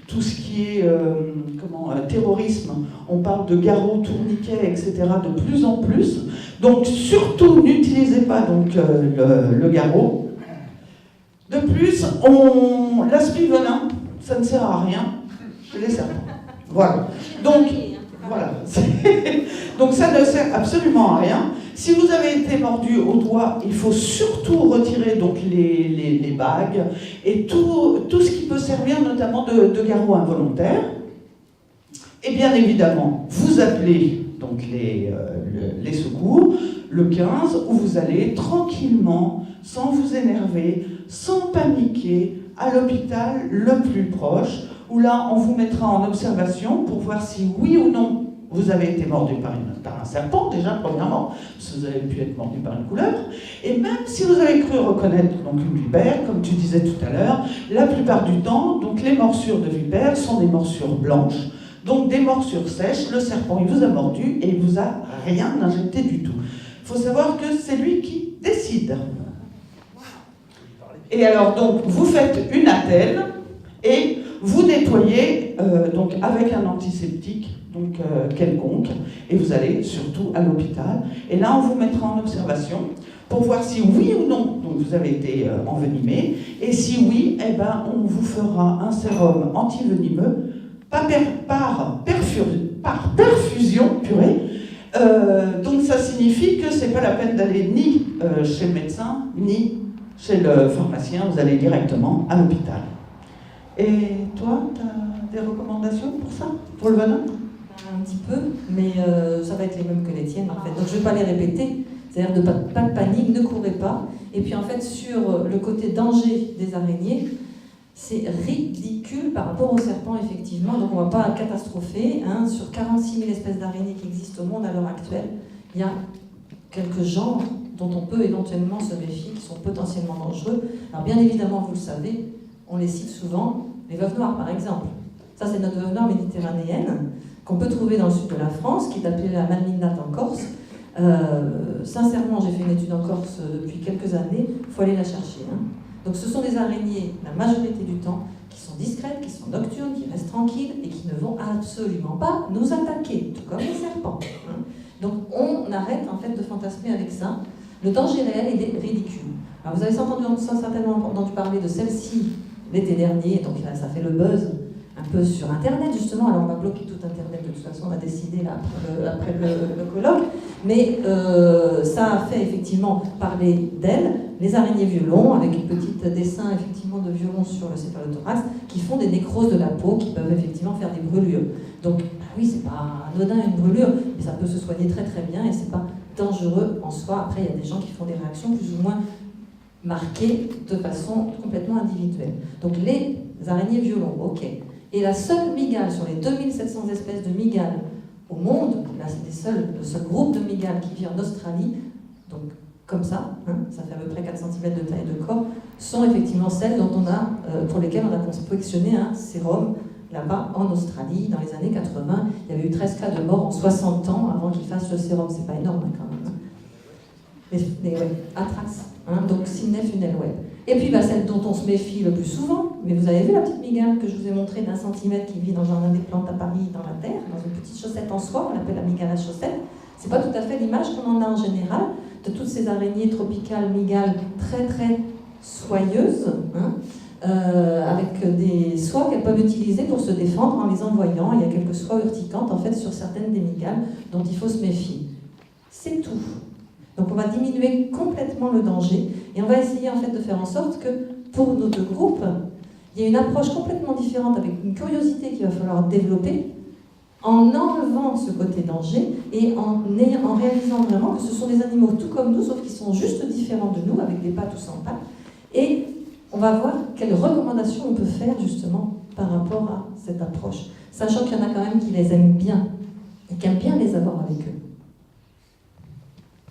C: tout ce qui est terrorisme. On parle de garrot, tourniquet, etc. de plus en plus. Donc surtout, n'utilisez pas donc, le garrot. De plus, l'aspi-venin, ça ne sert à rien chez les serpents. Voilà. Donc, voilà. Donc ça ne sert absolument à rien. Si vous avez été mordu au doigt, il faut surtout retirer donc les bagues et tout ce qui peut servir notamment de garrot involontaire. Et bien évidemment, vous appelez donc les secours, le 15, où vous allez tranquillement, sans vous énerver, sans paniquer, à l'hôpital le plus proche, où là on vous mettra en observation pour voir si oui ou non vous avez été mordu par un serpent, déjà premièrement, parce que vous avez pu être mordu par une couleuvre, et même si vous avez cru reconnaître donc, une vipère, comme tu disais tout à l'heure, la plupart du temps, donc, les morsures de vipères sont des morsures blanches, donc des morsures sèches, le serpent il vous a mordu et il vous a rien injecté du tout. Il faut savoir que c'est lui qui décide. Et alors donc vous faites une attelle et vous nettoyez donc avec un antiseptique donc quelconque et vous allez surtout à l'hôpital et là on vous mettra en observation pour voir si oui ou non donc vous avez été envenimé, et si oui, eh ben, on vous fera un sérum antivenimeux par perfusion, purée. Donc ça signifie que c'est pas la peine d'aller ni chez le médecin, ni chez le pharmacien, vous allez directement à l'hôpital. Et toi, tu as des recommandations pour ça, pour le venin?
B: Un petit peu, mais ça va être les mêmes que les tiennes en fait. Donc je ne vais pas les répéter, c'est-à-dire pas de panique, ne courez pas. Et puis en fait, sur le côté danger des araignées, c'est ridicule par rapport aux serpents, effectivement. Donc on ne va pas catastropher. Hein. Sur 46 000 espèces d'araignées qui existent au monde à l'heure actuelle, il y a quelques genres dont on peut éventuellement se méfier, qui sont potentiellement dangereux. Alors bien évidemment, vous le savez, on les cite souvent, les veuves noires par exemple. Ça, c'est notre veuve noire méditerranéenne, qu'on peut trouver dans le sud de la France, qui est appelée la malmignate en Corse. Sincèrement, j'ai fait une étude en Corse depuis quelques années, il faut aller la chercher. Hein. Donc ce sont des araignées, la majorité du temps, qui sont discrètes, qui sont nocturnes, qui restent tranquilles et qui ne vont absolument pas nous attaquer, tout comme les serpents. Hein. Donc on arrête en fait de fantasmer avec ça. Le danger réel, il est ridicule. Alors vous avez certainement entendu parler de celle-ci l'été dernier, donc ça fait le buzz un peu sur Internet justement. Alors on va bloquer tout Internet, de toute façon on a décidé là, après le colloque, mais ça a fait effectivement parler d'elle, les araignées violons, avec une petite dessin effectivement de violon sur le céphalothorax, qui font des nécroses de la peau, qui peuvent effectivement faire des brûlures. Donc bah oui, c'est pas anodin une brûlure, mais ça peut se soigner très très bien et c'est pas dangereux en soi. Après il y a des gens qui font des réactions plus ou moins marquées de façon complètement individuelle. Donc les araignées violons, ok. Et la seule mygale sur les 2700 espèces de mygales au monde, là c'est le seul groupe de mygales qui vit en Australie, donc comme ça, hein, ça fait à peu près 4 cm de taille de corps, sont effectivement celles dont pour lesquelles on a confectionné un sérum là-bas en Australie dans les années 80. Il y avait eu 13 cas de mort en 60 ans avant qu'ils fassent le sérum, c'est pas énorme hein, quand même. Mais ouais, Atrax, hein, donc Simnef Unelweb. Et puis bah, celle dont on se méfie le plus souvent, mais vous avez vu la petite mygale que je vous ai montrée d'1 centimètre qui vit dans le jardin des plantes à Paris, dans la terre, dans une petite chaussette en soie, on l'appelle la mygale à chaussette. C'est pas tout à fait l'image qu'on en a en général de toutes ces araignées tropicales mygales très très soyeuses, hein, avec des soies qu'elles peuvent utiliser pour se défendre en les envoyant. Il y a quelques soies urticantes en fait sur certaines des mygales dont il faut se méfier. C'est tout. Donc on va diminuer complètement le danger et on va essayer en fait de faire en sorte que pour nos deux groupes, il y ait une approche complètement différente avec une curiosité qu'il va falloir développer en enlevant ce côté danger et en réalisant vraiment que ce sont des animaux tout comme nous, sauf qu'ils sont juste différents de nous, avec des pattes ou sans pattes. Et on va voir quelles recommandations on peut faire justement par rapport à cette approche, sachant qu'il y en a quand même qui les aiment bien et qui aiment bien les avoir avec eux.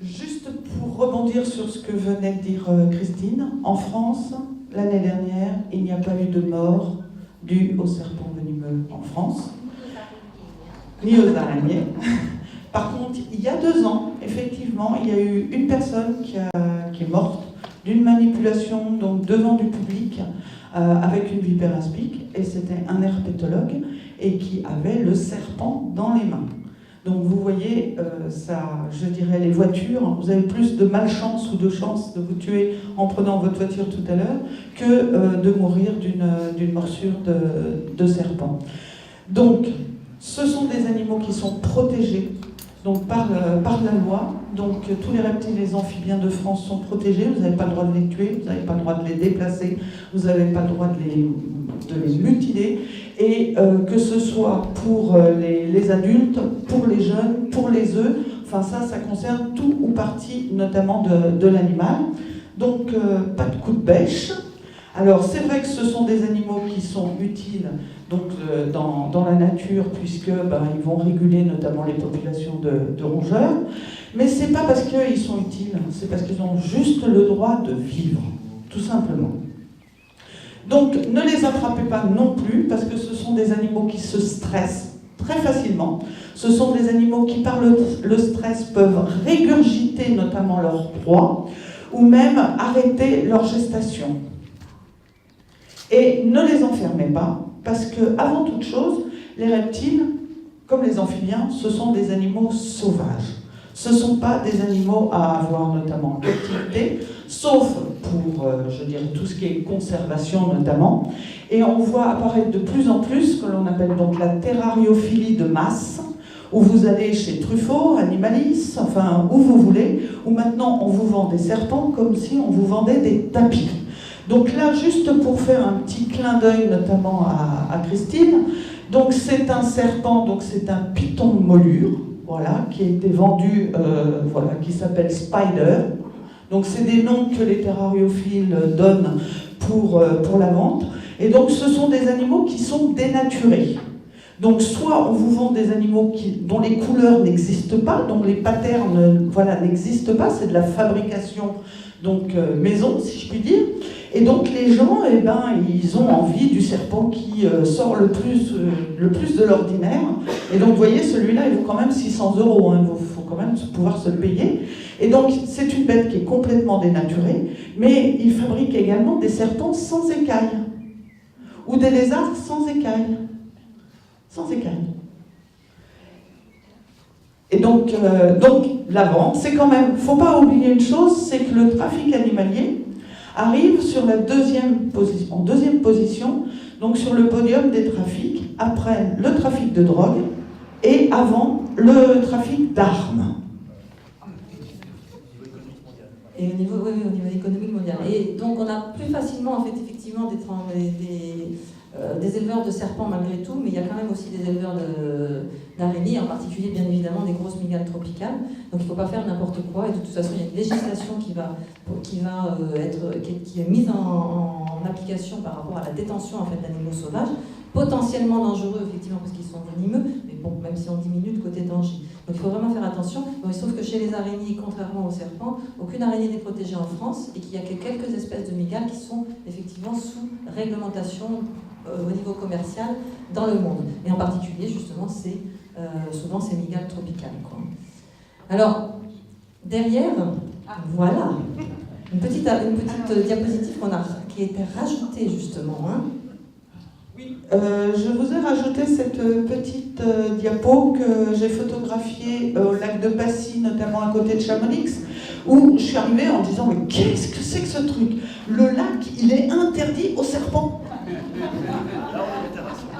C: Juste pour rebondir sur ce que venait de dire Christine, en France, l'année dernière, il n'y a pas eu de mort due aux serpents venimeux en France, ni aux araignées. Par contre, il y a 2 ans, effectivement, il y a eu une personne qui est morte d'une manipulation donc, devant du public avec une vipère aspic, et c'était un herpétologue, et qui avait le serpent dans les mains. Donc vous voyez, ça, je dirais, les voitures, vous avez plus de malchance ou de chance de vous tuer en prenant votre voiture tout à l'heure que de mourir d'une morsure de serpent. Donc, ce sont des animaux qui sont protégés donc par la loi. Donc tous les reptiles et les amphibiens de France sont protégés, vous n'avez pas le droit de les tuer, vous n'avez pas le droit de les déplacer, vous n'avez pas le droit de les mutiler. Et que ce soit pour les adultes, pour les jeunes, pour les œufs, enfin ça concerne tout ou partie notamment de l'animal. Donc pas de coup de bêche. Alors c'est vrai que ce sont des animaux qui sont utiles donc, dans la nature puisque ils vont réguler notamment les populations de rongeurs, mais c'est pas parce qu'ils sont utiles, c'est parce qu'ils ont juste le droit de vivre, tout simplement. Donc ne les attrapez pas non plus parce que ce sont des animaux qui se stressent très facilement. Ce sont des animaux qui par le stress peuvent régurgiter notamment leur proie ou même arrêter leur gestation. Et ne les enfermez pas parce que avant toute chose, les reptiles, comme les amphibiens, ce sont des animaux sauvages. ce ne sont pas des animaux à avoir notamment en captivité, sauf pour, je dirais, tout ce qui est conservation notamment. Et on voit apparaître de plus en plus ce que l'on appelle donc la terrariophilie de masse, où vous allez chez Truffaut, Animalis, enfin où vous voulez, où maintenant on vous vend des serpents comme si on vous vendait des tapis. Donc là, juste pour faire un petit clin d'œil notamment à Christine, donc c'est un serpent, donc c'est un python de molure, voilà, qui a été vendu, voilà, qui s'appelle Spider. Donc c'est des noms que les terrariophiles donnent pour la vente. Et donc ce sont des animaux qui sont dénaturés. Donc soit on vous vend des animaux dont les couleurs n'existent pas, dont les patterns voilà, n'existent pas, c'est de la fabrication donc maison, si je puis dire. Et donc les gens, eh ben, ils ont envie du serpent qui sort le plus de l'ordinaire. Et donc vous voyez, celui-là, il vaut quand même 600 €, hein, il faut quand même pouvoir se le payer. Et donc c'est une bête qui est complètement dénaturée, mais ils fabriquent également des serpents sans écailles, ou des lézards sans écailles. Sans écailles. Et donc la vente, c'est quand même, faut pas oublier une chose, c'est que le trafic animalier arrive sur la en deuxième position, donc sur le podium des trafics, après le trafic de drogue et avant le trafic d'armes.
B: Et au niveau économique mondial. Et donc on a plus facilement en fait effectivement des éleveurs de serpents malgré tout, mais il y a quand même aussi des éleveurs d'araignées, en particulier bien évidemment des grosses mygales tropicales. Donc il ne faut pas faire n'importe quoi. Et de toute façon, il y a une législation qui est mise en application par rapport à la détention en fait d'animaux sauvages, potentiellement dangereux effectivement parce qu'ils sont venimeux, mais bon, même si on diminue le côté danger. Donc il faut vraiment faire attention. Bon, il se trouve que chez les araignées, contrairement aux serpents, aucune araignée n'est protégée en France et qu'il y a que quelques espèces de mygales qui sont effectivement sous réglementation au niveau commercial dans le monde. Et en particulier, justement, c'est souvent ces mygales tropicales, quoi. Alors, derrière, voilà, une petite diapositive qui a été rajoutée, justement. Hein.
C: Oui, je vous ai rajouté cette petite diapo que j'ai photographiée au lac de Passy, notamment à côté de Chamonix, où je suis arrivée en disant « Mais qu'est-ce que c'est que ce truc ? Le lac, il est interdit aux serpents !»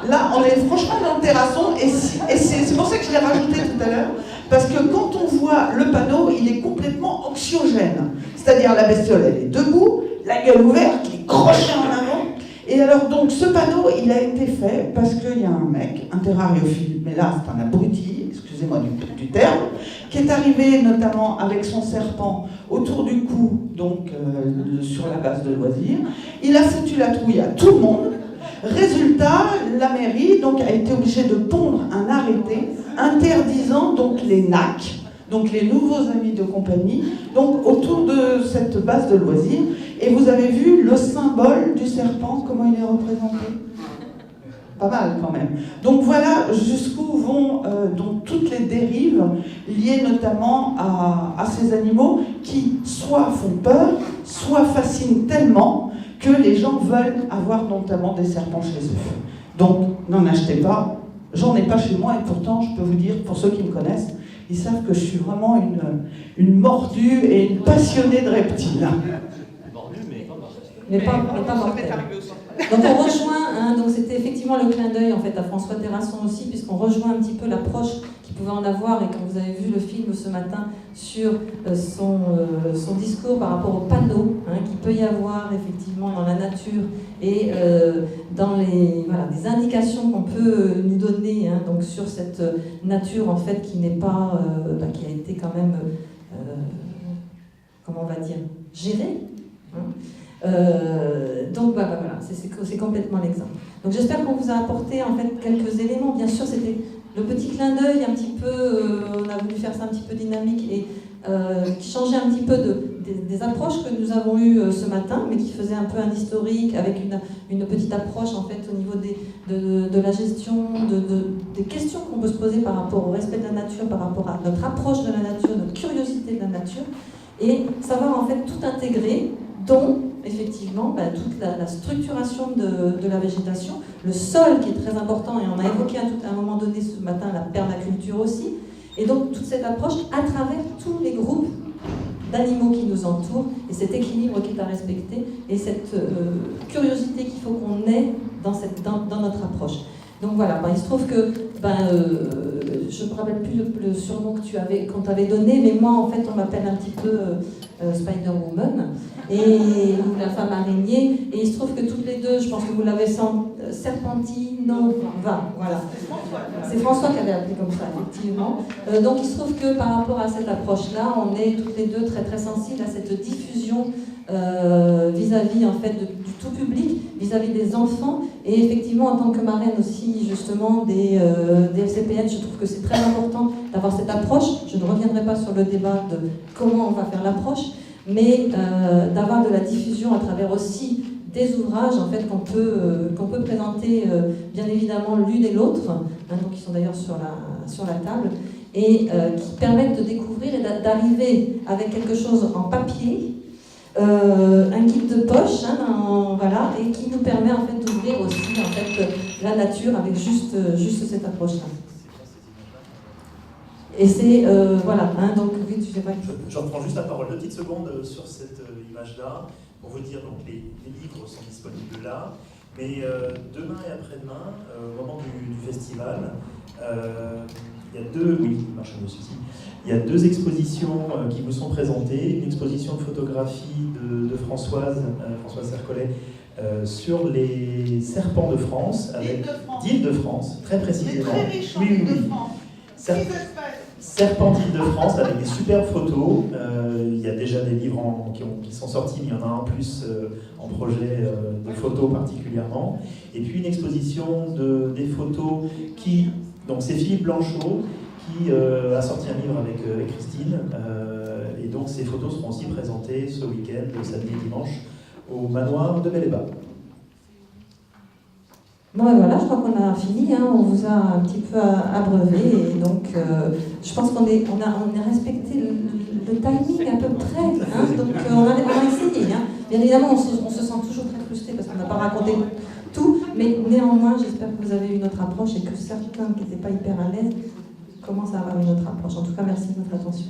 C: Là, on est franchement dans le terrasson, et c'est pour ça que je l'ai rajouté tout à l'heure, parce que quand on voit le panneau, il est complètement anxiogène. C'est-à-dire la bestiole, elle est debout, la gueule ouverte, les crochets en avant. Et alors donc ce panneau, il a été fait parce qu'il y a un mec, un terrariophile, mais là c'est un abruti, excusez-moi du terme, qui est arrivé notamment avec son serpent autour du cou, donc sur la base de loisirs. Il a foutu la trouille à tout le monde. Résultat, la mairie donc, a été obligée de pondre un arrêté interdisant donc les NAC, donc les nouveaux amis de compagnie, donc autour de cette base de loisirs. Et vous avez vu le symbole du serpent, comment il est représenté ? Pas mal quand même. Donc voilà jusqu'où vont donc toutes les dérives liées notamment à ces animaux qui soit font peur, soit fascinent tellement que les gens veulent avoir notamment des serpents chez eux. Donc n'en achetez pas, j'en ai pas chez moi et pourtant je peux vous dire, pour ceux qui me connaissent, ils savent que je suis vraiment une mordue et une passionnée de reptiles.
B: Mais pas mortelle. Donc on rejoint, hein, donc c'était effectivement le clin d'œil en fait à François Terrasson aussi, puisqu'on rejoint un petit peu l'approche qu'il pouvait en avoir, et quand vous avez vu le film ce matin sur son discours par rapport aux panneaux qu'il peut y avoir effectivement dans la nature et dans les indications qu'on peut nous donner donc sur cette nature en fait qui n'est pas, qui a été quand même, comment on va dire, gérée. Donc voilà, c'est complètement l'exemple. Donc j'espère qu'on vous a apporté en fait quelques éléments. Bien sûr, c'était le petit clin d'œil un petit peu, on a voulu faire ça un petit peu dynamique et qui changeait un petit peu des approches que nous avons eues ce matin, mais qui faisait un peu un historique avec une petite approche en fait au niveau de la gestion, des questions qu'on peut se poser par rapport au respect de la nature, par rapport à notre approche de la nature, notre curiosité de la nature, et savoir en fait tout intégrer, dont effectivement toute la structuration de la végétation, le sol qui est très important, et on a évoqué à un moment donné ce matin la permaculture aussi, Et donc toute cette approche à travers tous les groupes d'animaux qui nous entourent, et cet équilibre qui est à respecter, et cette curiosité qu'il faut qu'on ait dans notre approche. Donc voilà, il se trouve que, je ne me rappelle plus le surnom que qu'on t'avait donné, mais moi en fait on m'appelle un petit peu Spider-Woman, ou la femme araignée, et il se trouve que toutes les deux, je pense que vous l'avez Serpentinova, voilà. C'est François qui avait appelé comme ça, effectivement. Donc il se trouve que par rapport à cette approche-là, on est toutes les deux très très sensibles à cette diffusion vis-à-vis en fait du tout public, vis-à-vis des enfants, et effectivement en tant que marraine aussi justement des FCPN, je trouve que c'est très important d'avoir cette approche. Je ne reviendrai pas sur le débat de comment on va faire l'approche, mais d'avoir de la diffusion à travers aussi des ouvrages en fait qu'on peut présenter bien évidemment l'une et l'autre, donc qui sont d'ailleurs sur la table, et qui permettent de découvrir et d'arriver avec quelque chose en papier, un guide de poche, voilà, et qui nous permet en fait d'ouvrir aussi en fait la nature avec juste cette approche-là. Et c'est voilà, donc oui, tu sais pas.
A: Je reprends juste la parole 2 petites secondes sur cette image-là pour vous dire donc les livres sont disponibles là, mais demain et après-demain, au moment du festival, il y a deux expositions qui vous sont présentées. Une exposition de photographie de Françoise Sercollet sur les serpents de France, d'Île-de-France, très précisément.
C: Très riche en Île-de-France.
A: Serpents d'Île-de-France avec des superbes photos. Il y a déjà des livres qui sont sortis, mais il y en a un plus en projet de photos particulièrement. Et puis une exposition des photos donc c'est Philippe Blanchot qui a sorti un livre avec Christine. Et donc ces photos seront aussi présentées ce week-end, samedi et dimanche, au manoir de Bel-et-Bas.
B: Bon ben voilà, je crois qu'on a fini, on vous a un petit peu abreuvé, et donc je pense qu'on a respecté le timing à peu près, donc on a essayé. Bien évidemment, on se sent toujours très frustré parce qu'on n'a pas raconté tout, mais néanmoins, j'espère que vous avez une autre approche et que certains qui n'étaient pas hyper à l'aise commencent à avoir une autre approche. En tout cas, merci de votre attention.